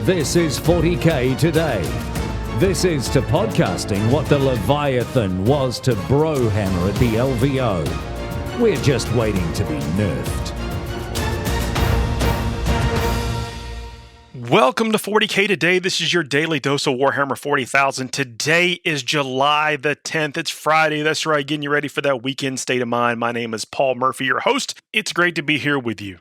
This is 40K Today. This is to podcasting what the Leviathan was to Brohammer at the LVO. We're just waiting to be nerfed. Welcome to 40K Today. This is your daily dose of Warhammer 40,000. Today is July the 10th. It's Friday. That's right, getting you ready for that weekend state of mind. My name is Paul Murphy, your host. It's great to be here with you.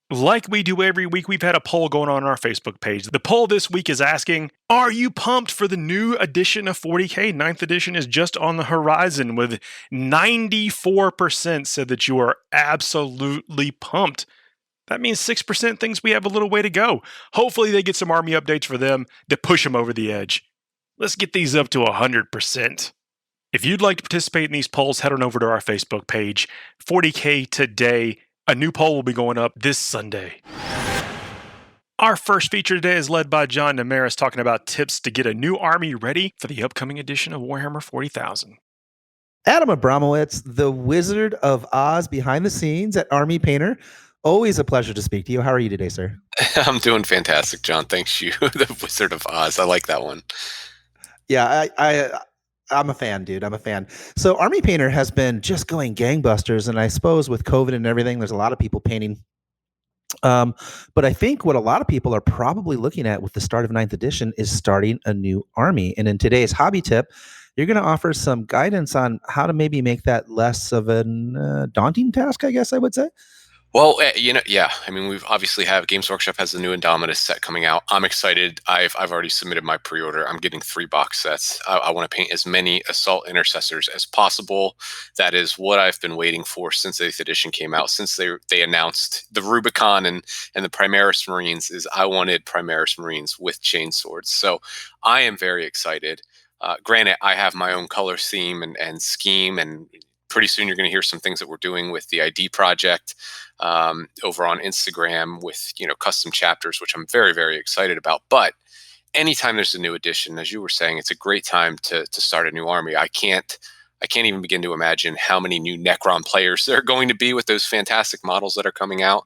Like we do every week, we've had a poll going on our Facebook page. The poll this week is asking, are you pumped for the new edition of 40K? 9th edition is just on the horizon, with 94% said that you are absolutely pumped. That means 6% thinks we have a little way to go. Hopefully they get some army updates for them to push them over the edge. Let's get these up to 100%. If you'd like to participate in these polls, head on over to our Facebook page, 40K Today. A new poll will be going up this Sunday. Our first feature today is led by John Damaris, talking about tips to get a new army ready for the upcoming edition of Warhammer 40,000. Adam Abramowicz, the Wizard of Oz behind the scenes at Army Painter. Always a pleasure to speak to you. How are you today, sir? I'm doing fantastic, John. Thanks you. The Wizard of Oz. I like that one. Yeah, I'm a fan, dude. I'm a fan. So Army Painter has been just going gangbusters. And I suppose with COVID and everything, there's a lot of people painting. But I think what a lot of people are probably looking at with the start of 9th edition is starting a new army. And in today's hobby tip, you're going to offer some guidance on how to maybe make that less of a daunting task, I guess I would say. Well, yeah. I mean, we've obviously Games Workshop has the new Indominus set coming out. I'm excited. I've already submitted my pre-order. I'm getting 3 box sets. I want to paint as many Assault Intercessors as possible. That is what I've been waiting for since 8th edition came out. Since they announced the Rubicon and the Primaris Marines, I wanted Primaris Marines with chainswords. So I am very excited. Granted, I have my own color scheme and scheme, and pretty soon you're going to hear some things that we're doing with the ID project over on Instagram with, custom chapters, which I'm very, very excited about. But anytime there's a new edition, as you were saying, it's a great time to start a new army. I can't even begin to imagine how many new Necron players there are going to be with those fantastic models that are coming out.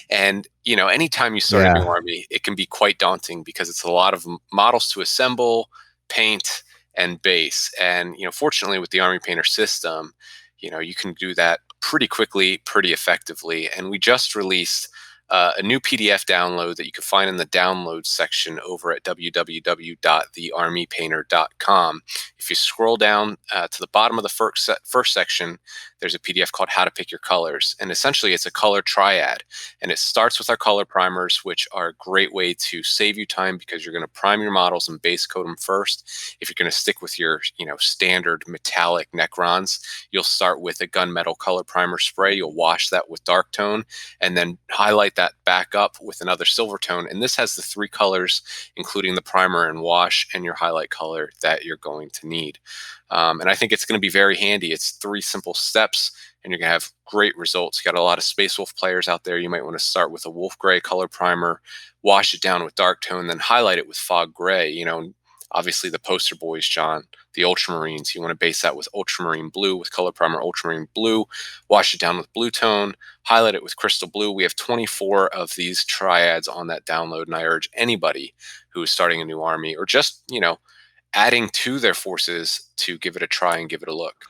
And, anytime you start a new army, it can be quite daunting because it's a lot of models to assemble, paint, and base. And, fortunately with the Army Painter system, you can do that pretty quickly, pretty effectively. And we just released a new PDF download that you can find in the download section over at www.thearmypainter.com. If you scroll down to the bottom of the first section, there's a PDF called How to Pick Your Colors. And essentially it's a color triad. And it starts with our color primers, which are a great way to save you time because you're going to prime your models and base coat them first. If you're going to stick with your standard metallic Necrons, you'll start with a gunmetal color primer spray. You'll wash that with dark tone and then highlight that back up with another silver tone. And this has the 3 colors, including the primer and wash and your highlight color that you're going to need. And I think it's going to be very handy. It's 3 simple steps and you're going to have great results. You got a lot of Space Wolf players out there. You might want to start with a wolf gray color primer, wash it down with dark tone, then highlight it with fog gray. Obviously the poster boys, John, the Ultramarines, you want to base that with Ultramarine blue with color primer Ultramarine blue, wash it down with blue tone, highlight it with crystal blue. We have 24 of these triads on that download, and I urge anybody who is starting a new army or just, adding to their forces to give it a try and give it a look.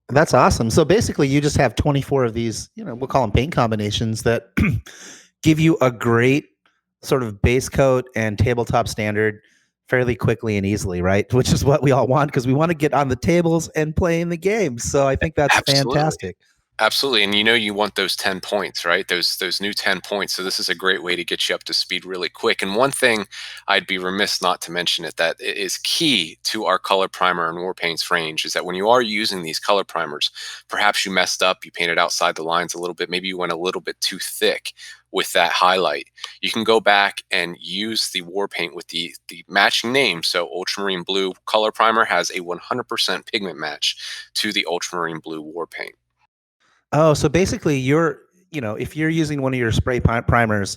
That's awesome. So basically you just have 24 of these, we'll call them paint combinations that give you a great sort of base coat and tabletop standard fairly quickly and easily, right? Which is what we all want because we want to get on the tables and play in the games. So I think that's fantastic. Absolutely. And you want those 10 points, right? Those new 10 points. So this is a great way to get you up to speed really quick. And one thing I'd be remiss not to mention that is key to our color primer and war paints range is that when you are using these color primers, perhaps you messed up, you painted outside the lines a little bit, maybe you went a little bit too thick with that highlight. You can go back and use the war paint with the matching name. So Ultramarine Blue color primer has a 100% pigment match to the Ultramarine Blue war paint. Oh, so basically if you're using one of your spray primers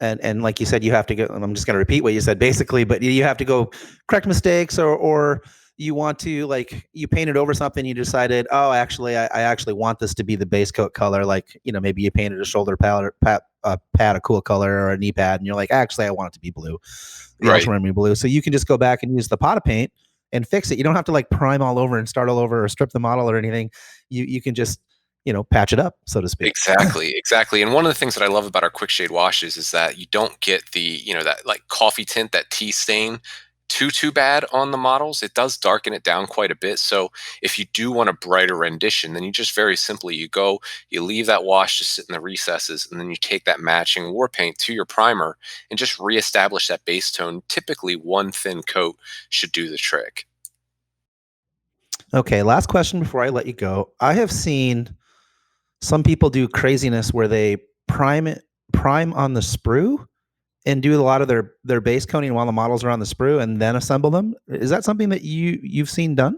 and like you said, you have to go, and I'm just going to repeat what you said basically, but you have to go correct mistakes or you want to like you painted over something, you decided, oh, actually, I actually want this to be the base coat color. Like, you know, maybe you painted a shoulder pad a cool color or a knee pad, and you're like, actually, I want it to be blue, the Right. ultramarine blue. So you can just go back and use the pot of paint and fix it. You don't have to like prime all over and start all over or strip the model or anything. You can just, you know, patch it up, so to speak. Exactly. And one of the things that I love about our quick shade washes is that you don't get the, you know, that like coffee tint, that tea stain too bad on the models. It does darken it down quite a bit. So if you do want a brighter rendition, then you just very simply, you leave that wash just sit in the recesses, and then you take that matching war paint to your primer and just reestablish that base tone. Typically one thin coat should do the trick. Okay, last question before I let you go. I have seen some people do craziness where they prime on the sprue and do a lot of their base coating while the models are on the sprue and then assemble them. Is that something that you've seen done?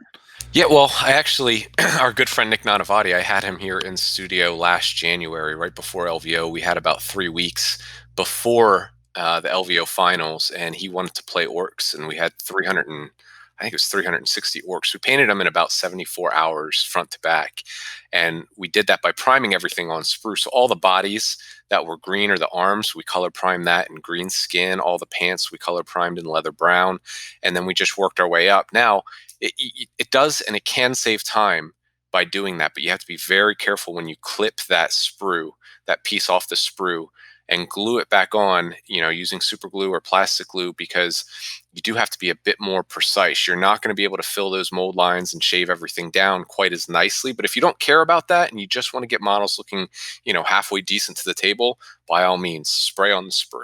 Yeah, well, I actually, our good friend Nick Nanavati, I had him here in studio last January, right before LVO. We had about 3 weeks before the LVO finals, and he wanted to play orcs, and we had 360 orcs. We painted them in about 74 hours front to back. And we did that by priming everything on sprue. So all the bodies that were green, or the arms, we color primed that in green skin. All the pants we color primed in leather brown. And then we just worked our way up. Now, it does, and it can save time by doing that, but you have to be very careful when you clip that sprue, that piece off the sprue, and glue it back on, you know, using super glue or plastic glue, because you do have to be a bit more precise. You're not going to be able to fill those mold lines and shave everything down quite as nicely. But if you don't care about that and you just want to get models looking, you know, halfway decent to the table, by all means, spray on the sprue.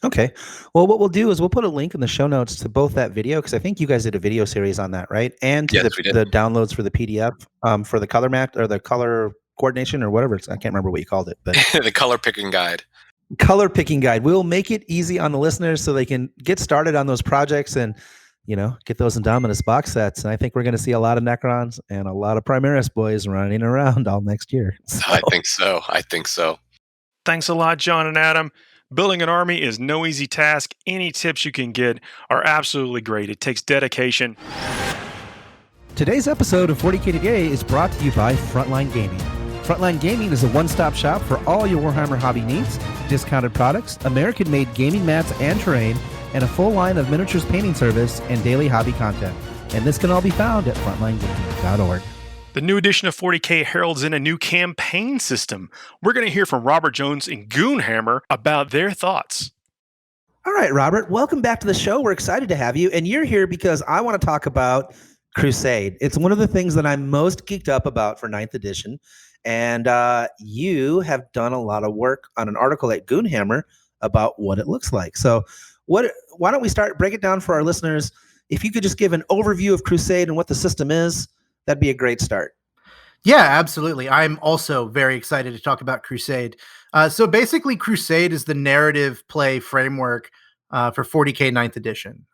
Okay. Well, what we'll do is we'll put a link in the show notes to both that video, because I think you guys did a video series on that, right? And to Yes, we did. the downloads for the PDF for the color match or the color coordination or whatever. I can't remember what you called it, but The color picking guide. color picking guide. We'll make it easy on the listeners so they can get started on those projects and, you know, get those Indominus box sets. And I think we're going to see a lot of Necrons and a lot of Primaris boys running around all next year. So. I think so. Thanks a lot, John and Adam. Building an army is no easy task. Any tips you can get are absolutely great. It takes dedication. Today's episode of 40K Today is brought to you by Frontline Gaming. Frontline Gaming is a one-stop shop for all your Warhammer hobby needs, discounted products, American-made gaming mats and terrain, and a full line of miniatures painting service and daily hobby content. And this can all be found at frontlinegaming.org. The new edition of 40K heralds in a new campaign system. We're going to hear from Robert Jones and Goonhammer about their thoughts. All right, Robert, welcome back to the show. We're excited to have you. And you're here because I want to talk about Crusade. It's one of the things that I'm most geeked up about for 9th edition. And you have done a lot of work on an article at Goonhammer about what it looks like. So why don't we break it down for our listeners? If you could just give an overview of Crusade and what the system is, that'd be a great start. Yeah, absolutely. I'm also very excited to talk about Crusade. So basically, Crusade is the narrative play framework for 40K 9th edition.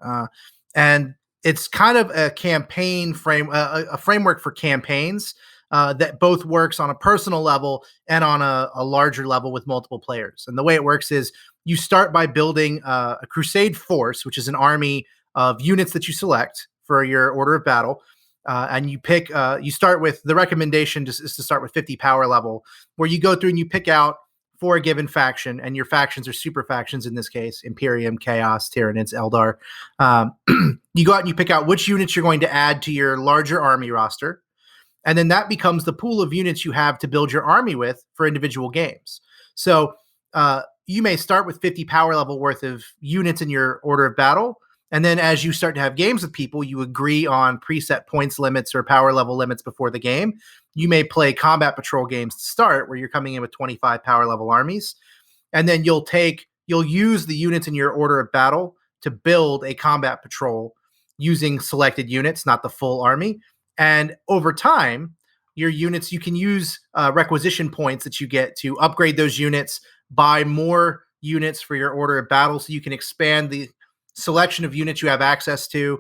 And it's kind of a campaign a framework for campaigns that both works on a personal level and on a larger level with multiple players. And the way it works is you start by building a Crusade force, which is an army of units that you select for your order of battle. And you start with the recommendation is to start with 50 power level, where you go through and you pick out for a given faction, and your factions are super factions in this case: Imperium, Chaos, Tyranids, Eldar. You go out and you pick out which units you're going to add to your larger army roster, and then that becomes the pool of units you have to build your army with for individual games. So you may start with 50 power level worth of units in your order of battle. And then as you start to have games with people, you agree on preset points limits or power level limits before the game. You may play combat patrol games to start, where you're coming in with 25 power level armies. And then you'll use the units in your order of battle to build a combat patrol using selected units, not the full army. And over time, your units, you can use requisition points that you get to upgrade those units, buy more units for your order of battle, so you can expand the selection of units you have access to,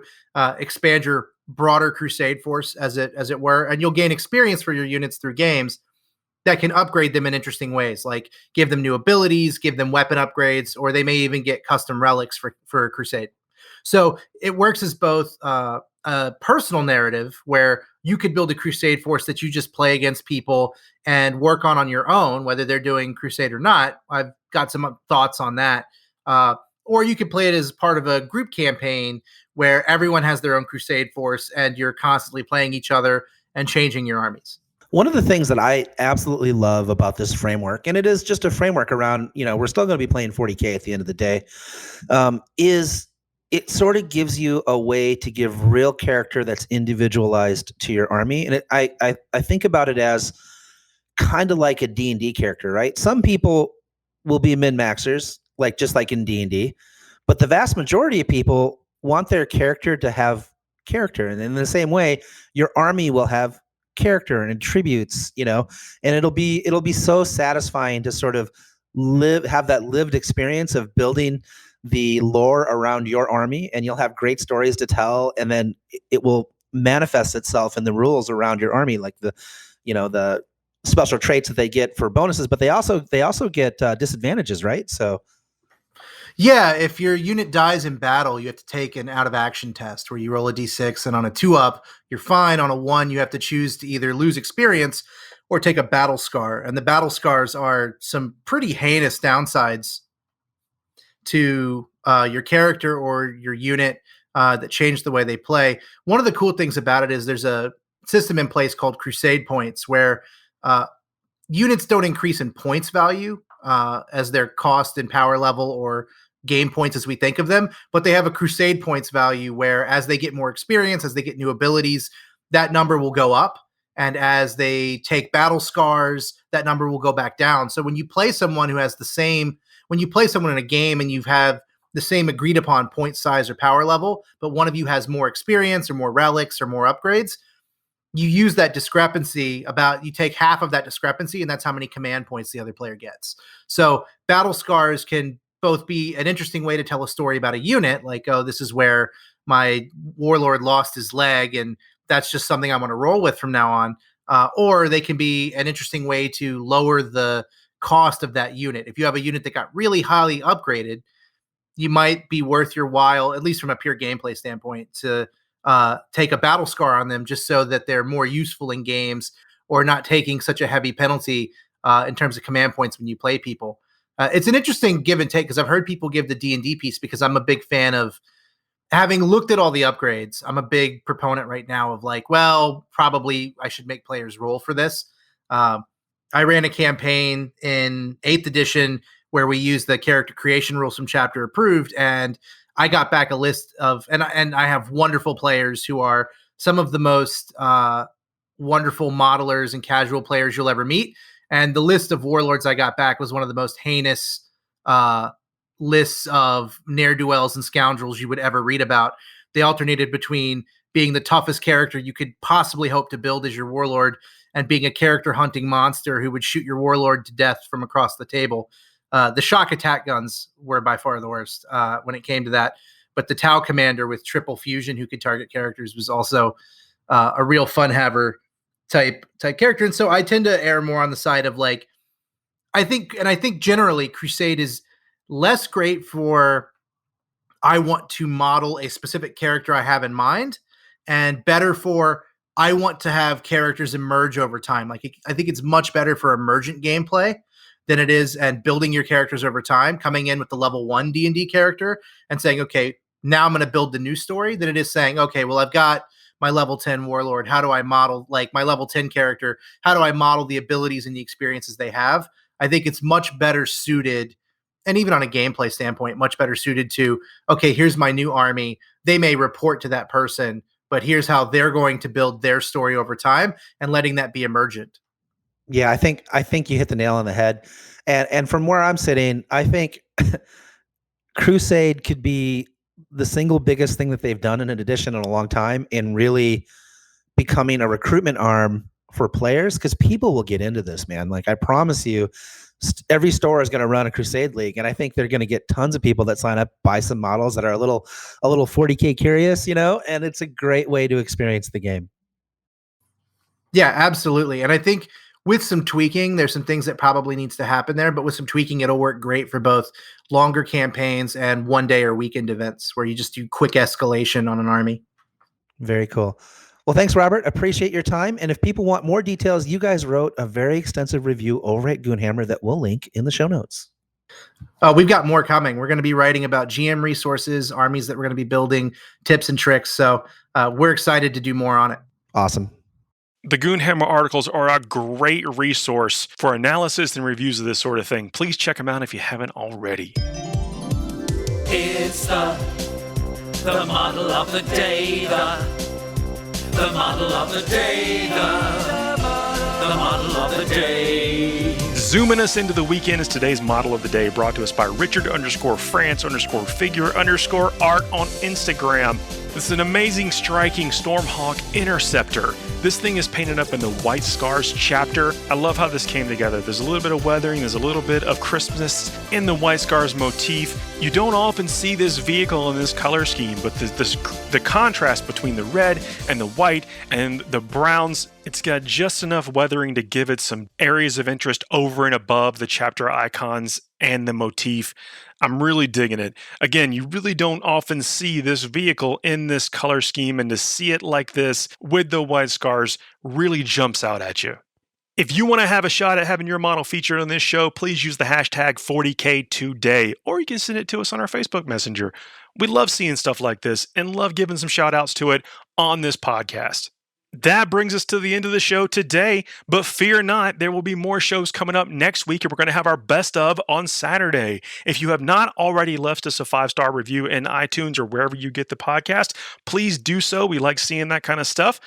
expand your broader Crusade force, as it were, and you'll gain experience for your units through games that can upgrade them in interesting ways, like give them new abilities, give them weapon upgrades, or they may even get custom relics for Crusade. So it works as both a personal narrative where you could build a Crusade force that you just play against people and work on your own, whether they're doing Crusade or not. I've got some thoughts on that. Or you could play it as part of a group campaign where everyone has their own Crusade force and you're constantly playing each other and changing your armies. One of the things that I absolutely love about this framework, and it is just a framework around, we're still going to be playing 40K at the end of the day, is it sort of gives you a way to give real character that's individualized to your army. And I think about it as kind of like a D&D character, right? Some people will be min-maxers, just like in D&D, but the vast majority of people want their character to have character. And in the same way, your army will have character and attributes, and it'll be so satisfying to sort of have that lived experience of building the lore around your army, and you'll have great stories to tell, and then it will manifest itself in the rules around your army, like the special traits that they get for bonuses, but they also get disadvantages, right? So yeah, if your unit dies in battle, you have to take an out of action test where you roll a d6, and on a 2-up, you're fine. On a 1, you have to choose to either lose experience or take a battle scar. And the battle scars are some pretty heinous downsides to your character or your unit that change the way they play. One of the cool things about it is there's a system in place called Crusade points where units don't increase in points value as their cost and power level or game points as we think of them, but they have a Crusade points value where as they get more experience, as they get new abilities, that number will go up. And as they take battle scars, that number will go back down. So when you play someone who has when you play someone in a game and you have the same agreed upon point size or power level, but one of you has more experience or more relics or more upgrades, you use that discrepancy you take half of that discrepancy, and that's how many command points the other player gets. So battle scars can both be an interesting way to tell a story about a unit, like, oh, this is where my warlord lost his leg, and that's just something I'm going to roll with from now on. Or they can be an interesting way to lower the cost of that unit. If you have a unit that got really highly upgraded, you might be worth your while, at least from a pure gameplay standpoint, to take a battle scar on them just so that they're more useful in games or not taking such a heavy penalty in terms of command points when you play people. It's an interesting give and take because I've heard people give the D&D piece because I'm a big fan of having looked at all the upgrades. I'm a big proponent right now of probably I should make players roll for this. I ran a campaign in 8th edition where we used the character creation rules from chapter approved, and I got back a list of, and I have wonderful players who are some of the most wonderful modelers and casual players you'll ever meet. And the list of warlords I got back was one of the most heinous lists of ne'er-do-wells and scoundrels you would ever read about. They alternated between being the toughest character you could possibly hope to build as your warlord and being a character hunting monster who would shoot your warlord to death from across the table. The shock attack guns were by far the worst when it came to that. But the Tau commander with triple fusion who could target characters was also a real fun haver type character. And so I tend to err more on the side of I think generally Crusade is less great for I want to model a specific character I have in mind, and better for I want to have characters emerge over time. I think it's much better for emergent gameplay than it is and building your characters over time, coming in with the level 1 D&D character and saying, okay, now I'm going to build the new story, than it is saying, okay, well, I've got my level 10 warlord. How do I model my level 10 character? How do I model the abilities and the experiences they have? I think it's much better suited, and even on a gameplay standpoint, much better suited to, okay, here's my new army. They may report to that person, but here's how they're going to build their story over time and letting that be emergent. Yeah, I think you hit the nail on the head. And from where I'm sitting, I think Crusade could be the single biggest thing that they've done in an edition in a long time in really becoming a recruitment arm for players, because people will get into this, man. I promise you, every store is going to run a Crusade League, and I think they're going to get tons of people that sign up, buy some models that are a little 40K curious, and it's a great way to experience the game. Yeah, absolutely. And I think with some tweaking, there's some things that probably needs to happen there, but with some tweaking, it'll work great for both longer campaigns and one day or weekend events where you just do quick escalation on an army. Very cool. Well, thanks, Robert. Appreciate your time. And if people want more details, you guys wrote a very extensive review over at Goonhammer that we'll link in the show notes. We've got more coming. We're going to be writing about GM resources, armies that we're going to be building, tips and tricks. So we're excited to do more on it. Awesome. The Goonhammer articles are a great resource for analysis and reviews of this sort of thing. Please check them out if you haven't already. It's the model of the day, the model of the day, the model of the day. Zooming us into the weekend is today's model of the day, brought to us by Richard_France_figure_art on Instagram. This is an amazing, striking Stormhawk Interceptor. This thing is painted up in the White Scars chapter. I love how this came together. There's a little bit of weathering, there's a little bit of crispness in the White Scars motif. You don't often see this vehicle in this color scheme, but the contrast between the red and the white and the browns, it's got just enough weathering to give it some areas of interest over and above the chapter icons and the motif. I'm really digging it. Again, you really don't often see this vehicle in this color scheme, and to see it like this with the White Scars really jumps out at you. If you want to have a shot at having your model featured on this show, please use the hashtag 40K2Day, or you can send it to us on our Facebook Messenger. We love seeing stuff like this and love giving some shout outs to it on this podcast. That brings us to the end of the show today, but fear not, there will be more shows coming up next week, and we're going to have our best of on Saturday. If you have not already left us a 5-star review in iTunes or wherever you get the podcast, please do so. We like seeing that kind of stuff.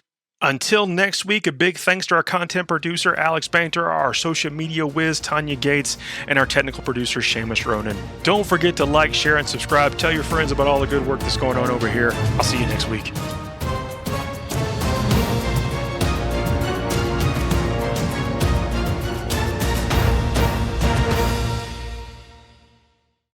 Until next week, a big thanks to our content producer, Alex Banter, our social media whiz, Tanya Gates, and our technical producer, Seamus Ronan. Don't forget to like, share, and subscribe. Tell your friends about all the good work that's going on over here. I'll see you next week.